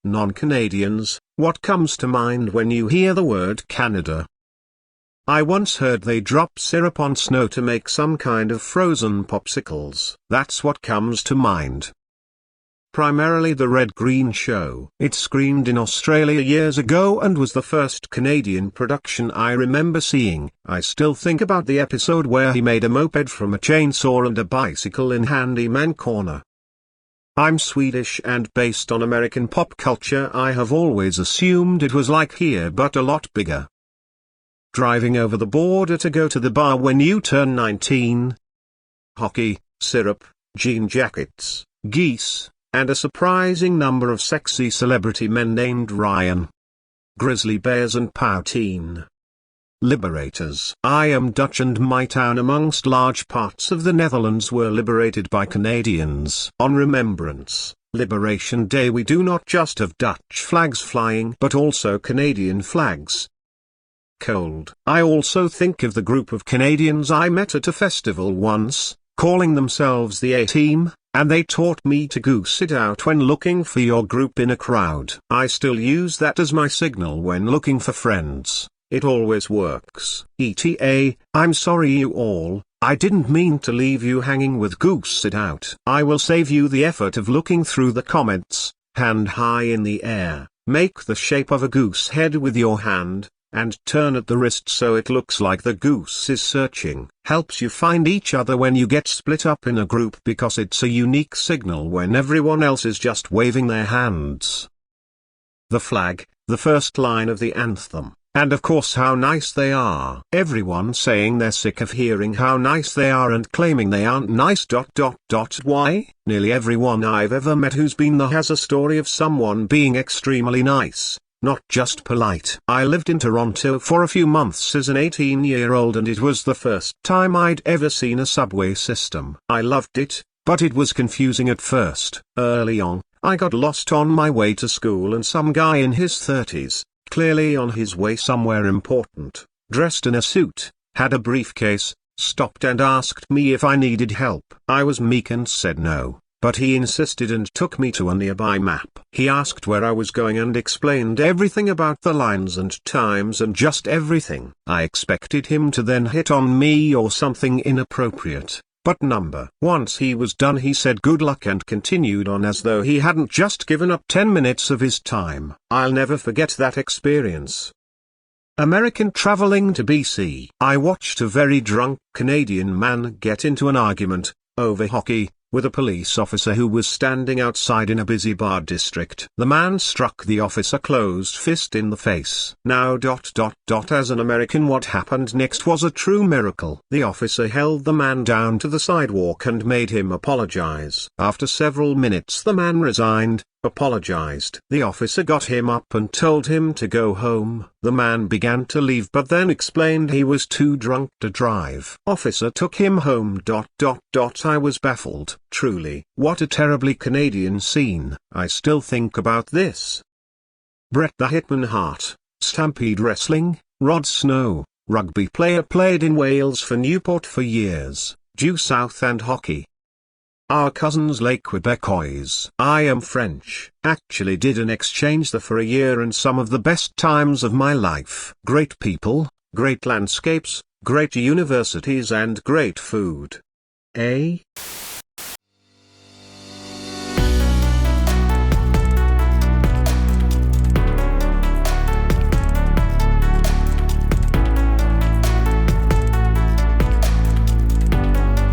Non-Canadians, what comes to mind when you hear the word Canada? I once heard they drop syrup on snow to make some kind of frozen popsicles. That's what comes to mind. Primarily the Red Green Show. It screened in Australia years ago and was the first Canadian production I remember seeing. I still think about the episode where he made a moped from a chainsaw and a bicycle in Handyman Corner. I'm Swedish, and based on American pop culture I have always assumed it was like here but a lot bigger. Driving over the border to go to the bar when you turn 19. Hockey, syrup, jean jackets, geese, and a surprising number of sexy celebrity men named Ryan. Grizzly bears and poutine. Liberators. I am Dutch, and my town amongst large parts of the Netherlands were liberated by Canadians. On Remembrance, Liberation Day, we do not just have Dutch flags flying but also Canadian flags. Cold. I also think of the group of Canadians I met at a festival once, calling themselves the A-Team, and they taught me to goose it out when looking for your group in a crowd. I still use that as my signal when looking for friends. It always works. ETA, I'm sorry you all, I didn't mean to leave you hanging with goose it out. I will save you the effort of looking through the comments. Hand high in the air, make the shape of a goose head with your hand, and turn at the wrist so it looks like the goose is searching. Helps you find each other when you get split up in a group because it's a unique signal when everyone else is just waving their hands. The flag, the first line of the anthem, and of course how nice they are. Everyone saying they're sick of hearing how nice they are and claiming they aren't nice. Why? Nearly everyone I've ever met who's been there has a story of someone being extremely nice, not just polite. I lived in Toronto for a few months as an 18-year-old, and it was the first time I'd ever seen a subway system. I loved it, but it was confusing at first. Early on, I got lost on my way to school, and some guy in his 30s, clearly on his way somewhere important, dressed in a suit, had a briefcase, stopped and asked me if I needed help. I was meek and said no. But he insisted and took me to a nearby map. He asked where I was going and explained everything about the lines and times and just everything. I expected him to then hit on me or something inappropriate, but once he was done he said good luck and continued on as though he hadn't just given up 10 minutes of his time. I'll never forget that experience. American traveling to BC. I watched a very drunk Canadian man get into an argument, over hockey, with a police officer who was standing outside in a busy bar district. The man struck the officer closed fist in the face. Now as an American, what happened next was a true miracle. The officer held the man down to the sidewalk and made him apologize. After several minutes the man resigned, apologized. The officer got him up and told him to go home. The man began to leave but then explained he was too drunk to drive. Officer took him home. I was baffled. Truly, what a terribly Canadian scene. I still think about this. Bret the Hitman Hart, Stampede Wrestling. Rod Snow, rugby player, played in Wales for Newport for years. Due south and hockey. Our cousins Les Québécois. I am French. Actually did an exchange there for a year, and some of the best times of my life. Great people, great landscapes, great universities and great food.